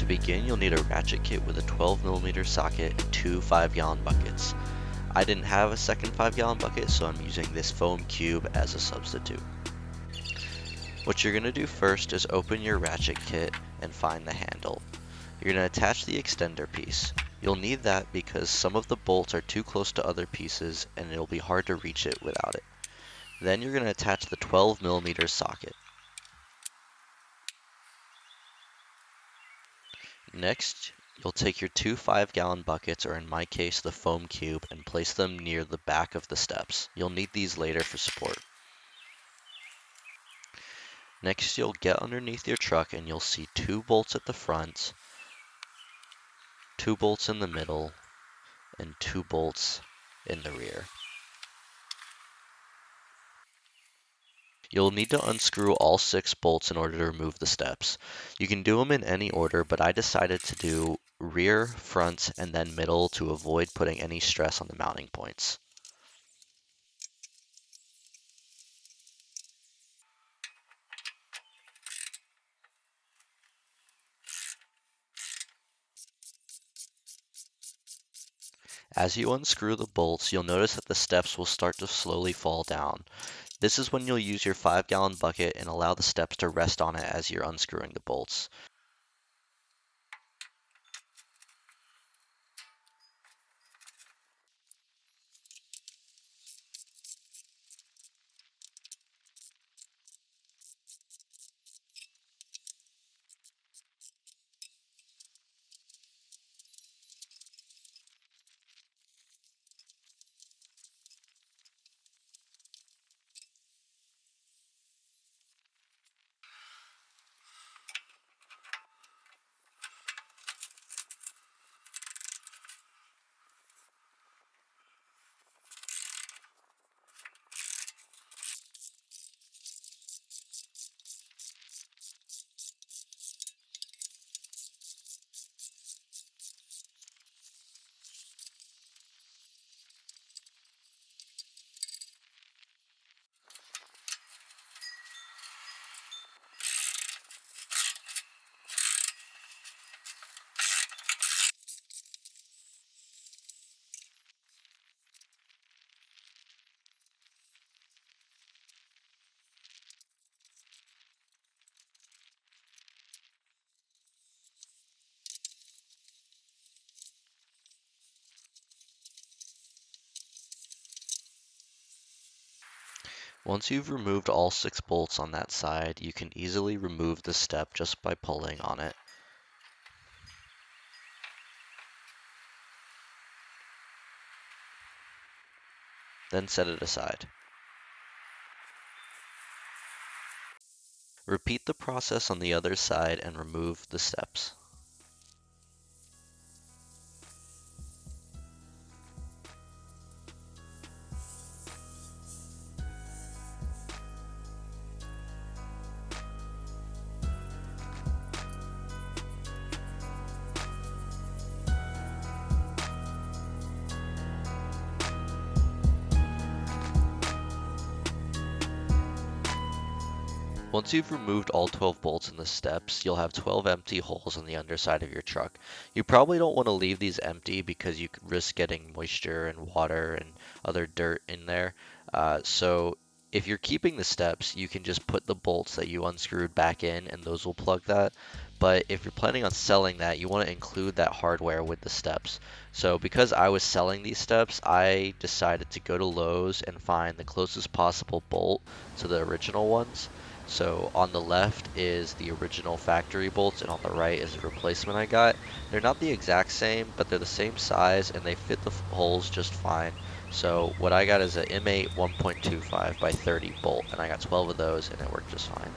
To begin, you'll need a ratchet kit with a 12mm socket and two 5-gallon buckets. I didn't have a second 5-gallon bucket, so I'm using this foam cube as a substitute. What you're going to do first is open your ratchet kit and find the handle. You're going to attach the extender piece. You'll need that because some of the bolts are too close to other pieces and it'll be hard to reach it without it. Then you're going to attach the 12mm socket. Next, you'll take your two 5-gallon buckets, or in my case the foam cube, and place them near the back of the steps. You'll need these later for support. Next, you'll get underneath your truck and you'll see two bolts at the front, two bolts in the middle, and two bolts in the rear. You'll need to unscrew all 6 bolts in order to remove the steps. You can do them in any order, but I decided to do rear, front, and then middle to avoid putting any stress on the mounting points. As you unscrew the bolts, you'll notice that the steps will start to slowly fall down. This is when you'll use your 5-gallon bucket and allow the steps to rest on it as you're unscrewing the bolts. Once you've removed all 6 bolts on that side, you can easily remove the step just by pulling on it. Then set it aside. Repeat the process on the other side and remove the steps. Once you've removed all 12 bolts in the steps, you'll have 12 empty holes on the underside of your truck. You probably don't want to leave these empty because you could risk getting moisture and water and other dirt in there. So if you're keeping the steps, you can just put the bolts that you unscrewed back in and those will plug that. But if you're planning on selling that, you want to include that hardware with the steps. So because I was selling these steps, I decided to go to Lowe's and find the closest possible bolt to the original ones. So on the left is the original factory bolts and on the right is the replacement I got. They're not the exact same, but they're the same size and they fit the holes just fine. So what I got is a M8 1.25 by 30 bolt and I got 12 of those and it worked just fine.